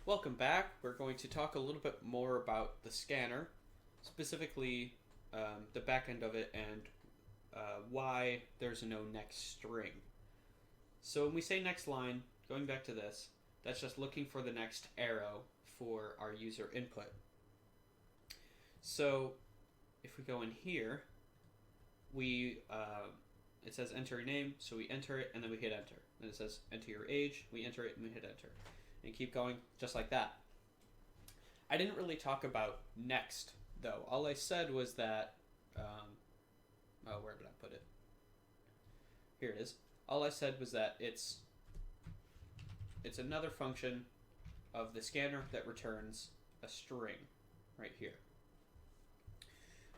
Welcome back. We're going to talk a little bit more about the scanner, specifically the back end of it and why there's no next string. So when we say next line, going back to this, that's just looking for the next arrow for our user input. So if we go in here, it says enter your name, so we enter it and then we hit enter. Then it says enter your age, we enter it and we hit enter. And keep going just like that. I didn't really talk about next though. All I said was that, where did I put it? Here it is. All I said was that it's another function of the scanner that returns a string right here.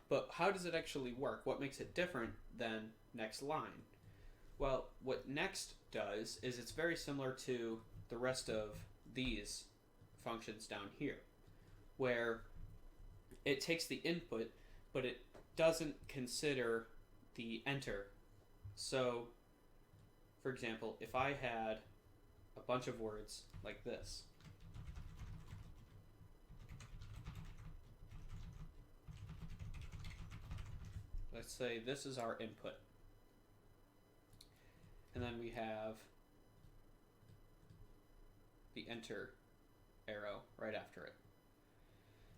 But how does it actually work? What makes it different than next line? Well, what next does is it's very similar to the rest of these functions down here, where it takes the input, but it doesn't consider the enter. So, for example, if I had a bunch of words like this, let's say this is our input, and then we have the enter arrow right after it.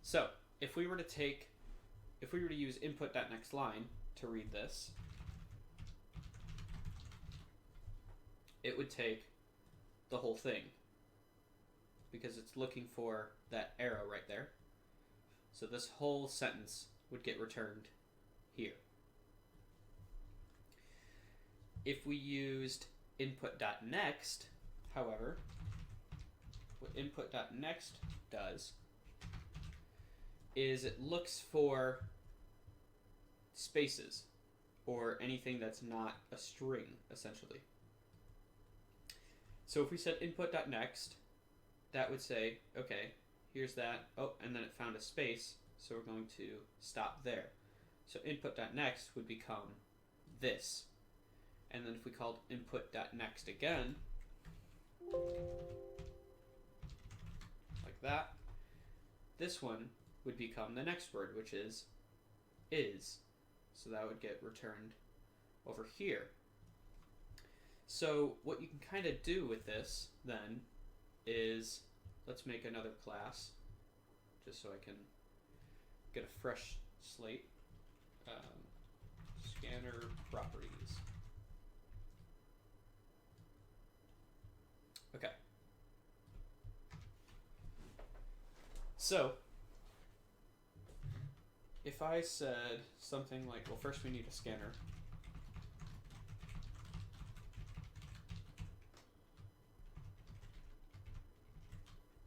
So if we were to use input.nextLine to read this, it would take the whole thing because it's looking for that arrow right there. So this whole sentence would get returned here. If we used input.next, however, what input.next does is it looks for spaces or anything that's not a string, essentially. So if we said input.next, that would say, okay, here's that. Oh, and then it found a space, so we're going to stop there. So input.next would become this. And then if we called input.next again, like that, this one would become the next word, which is. So that would get returned over here. So what you can kind of do with this then is, let's make another class just so I can get a fresh slate. Scanner properties. Okay. So if I said something like, well, first we need a scanner.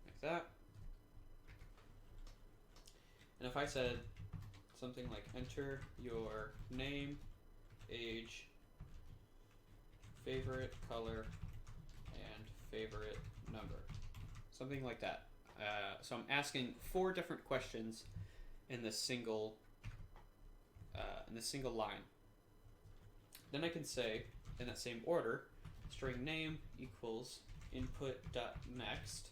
Like that. And if I said something like enter your name, age, favorite color, and favorite number. Something like that. So I'm asking 4 different questions in this single line. Then I can say, in that same order, string name equals input.next.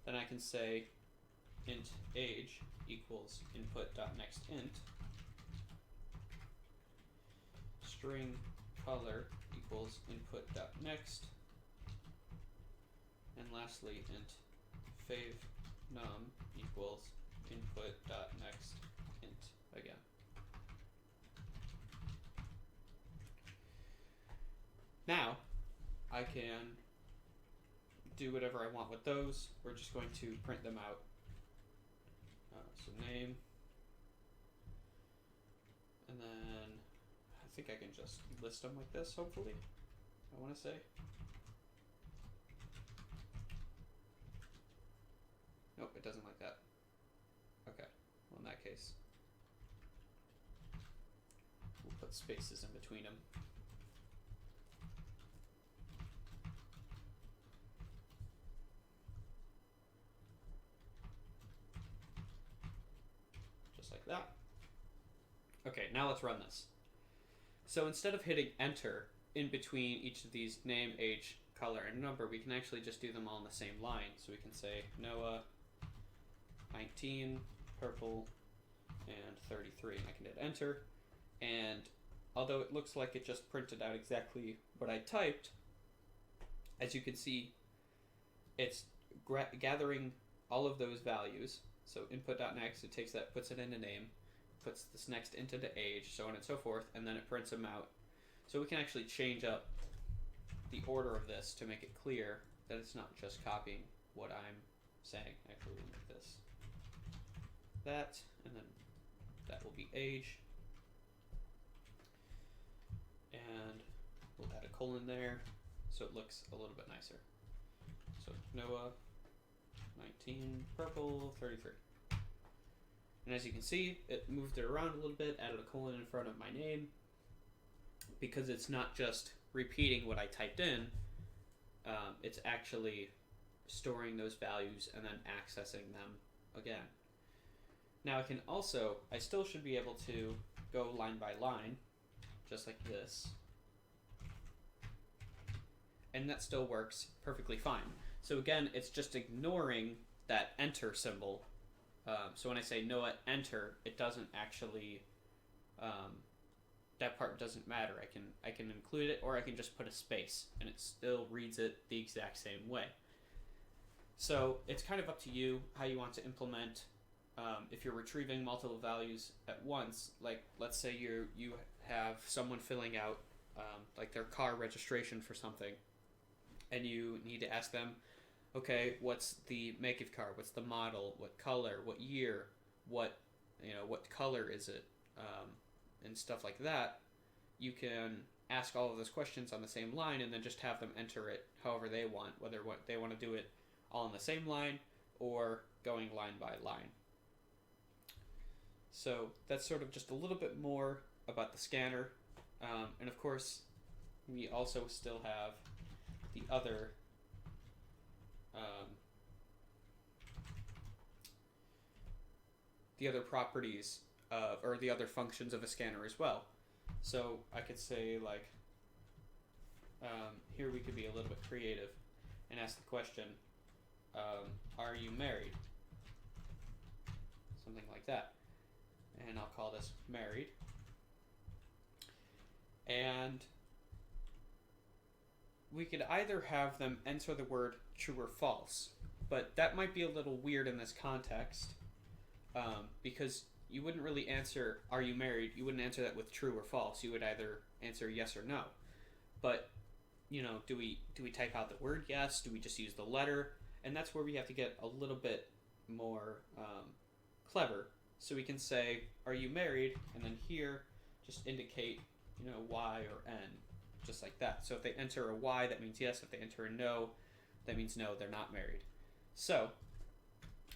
Then I can say int age equals input.nextInt. String color equals input.next. And lastly, int favnum equals input.nextInt again. Now, I can do whatever I want with those. We're just going to print them out. So name, and then I think I can just list them like this, hopefully, I want to say. Nope, it doesn't like that. Okay, well in that case, we'll put spaces in between them. Just like that. Okay, now let's run this. So instead of hitting enter in between each of these name, age, color, and number, we can actually just do them all in the same line. So we can say Noah 19, purple, and 33. And I can hit enter. And although it looks like it just printed out exactly what I typed, as you can see, it's gathering all of those values. So input.next, it takes that, puts it into name, puts this next into the age, so on and so forth, and then it prints them out. So we can actually change up the order of this to make it clear that it's not just copying what I'm saying. Actually, we'll make this that, and then that will be age. And we'll add a colon there so it looks a little bit nicer. So Noah 19, purple, 33. And as you can see, it moved it around a little bit, added a colon in front of my name, because it's not just repeating what I typed in, it's actually storing those values and then accessing them again. Now I still should be able to go line by line, just like this, and that still works perfectly fine. So again, it's just ignoring that enter symbol. So when I say Noah enter, it doesn't actually, that part doesn't matter. I can include it, or I can just put a space, and it still reads it the exact same way. So it's kind of up to you how you want to implement. If you're retrieving multiple values at once, like let's say you have someone filling out like their car registration for something, and you need to ask them, okay, what's the make of car? What's the model? What color? What year? What color is it? And stuff like that. You can ask all of those questions on the same line, and then just have them enter it however they want, whether they want to do it all on the same line or going line by line. So that's sort of just a little bit more about the scanner. And of course, we also still have the other properties or the other functions of a scanner as well. So I could say, like, here we could be a little bit creative and ask the question, are you married? Something like that. And I'll call this married. And we could either have them enter the word true or false, but that might be a little weird in this context, because you wouldn't really answer, are you married? You wouldn't answer that with true or false. You would either answer yes or no. But, do we type out the word yes? Do we just use the letter? And that's where we have to get a little bit more clever. So we can say, are you married? And then here, just indicate, Y or N, just like that. So if they enter a Y, that means yes. If they enter a no, that means no, they're not married. So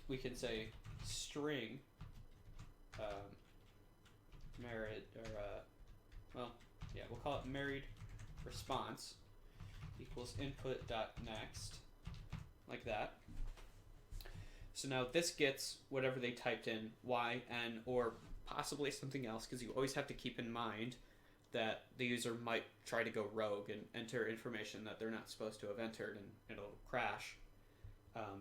we can say string married, or we'll call it married response equals input.next, like that. So now this gets whatever they typed in, Y, N, or possibly something else, because you always have to keep in mind that the user might try to go rogue and enter information that they're not supposed to have entered, and it'll crash.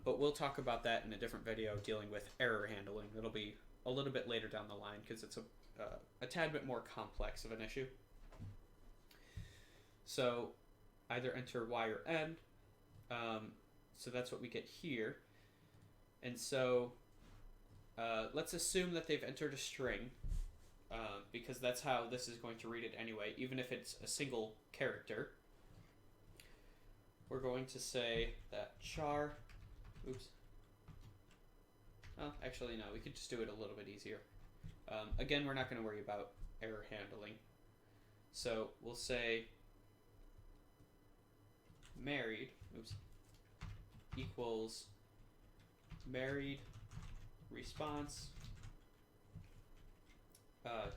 But we'll talk about that in a different video dealing with error handling. It'll be a little bit later down the line because it's a tad bit more complex of an issue. So either enter Y or N. So that's what we get here. And so let's assume that they've entered a string, because that's how this is going to read it anyway, even if it's a single character. We're going to say that char, actually no, we could just do it a little bit easier. Again, we're not going to worry about error handling. So we'll say married, equals married response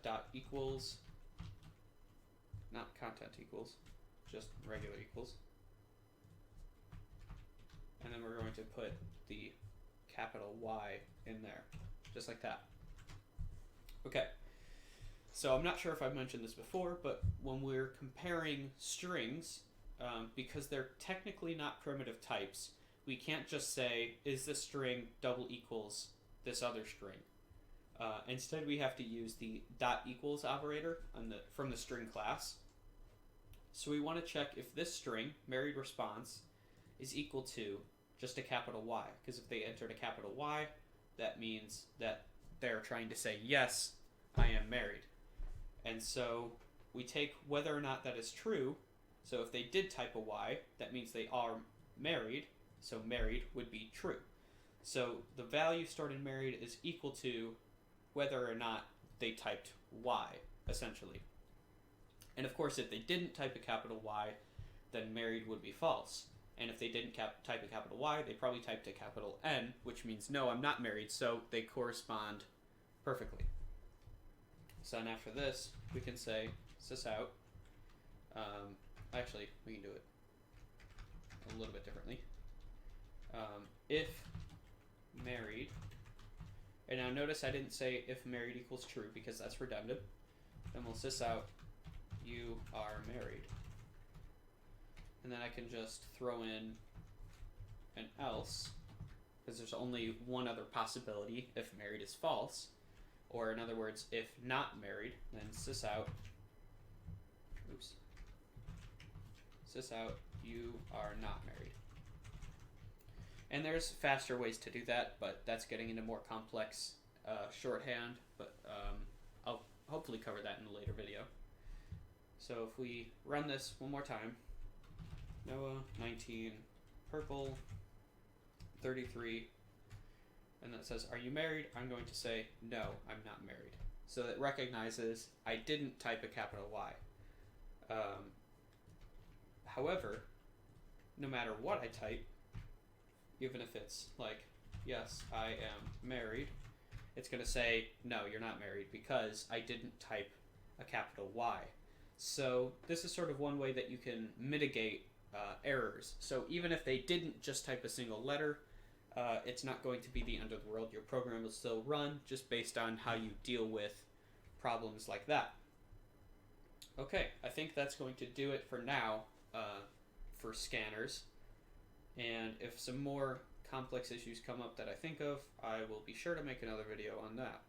dot equals, not content equals, just regular equals. And then we're going to put the capital Y in there, just like that. Okay, so I'm not sure if I've mentioned this before, but when we're comparing strings, because they're technically not primitive types, we can't just say, is this string double equals this other string? Instead, we have to use the dot equals operator from the string class. So we want to check if this string, married response, is equal to just a capital Y. Because if they entered a capital Y, that means that they're trying to say, yes, I am married. And so we take whether or not that is true. So if they did type a Y, that means they are married. So married would be true. So the value stored in married is equal to whether or not they typed Y, essentially. And of course, if they didn't type a capital Y, then married would be false. And if they didn't type a capital Y, they probably typed a capital N, which means no, I'm not married, so they correspond perfectly. So then after this, we can say sysout. Actually, we can do it a little bit differently. If married, and now notice I didn't say if married equals true because that's redundant. Then we'll sysout you are married. And then I can just throw in an else, because there's only one other possibility if married is false. Or in other words, if not married, then sysout you are not married. And there's faster ways to do that, but that's getting into more complex shorthand, but I'll hopefully cover that in a later video. So if we run this one more time, Noah, 19, purple, 33, and that says, are you married? I'm going to say, no, I'm not married. So it recognizes I didn't type a capital Y. However, no matter what I type, even if it's like, yes, I am married, it's going to say, no, you're not married because I didn't type a capital Y. So this is sort of one way that you can mitigate errors. So even if they didn't just type a single letter, it's not going to be the end of the world. Your program will still run just based on how you deal with problems like that. Okay, I think that's going to do it for now for scanners. And if some more complex issues come up that I think of, I will be sure to make another video on that.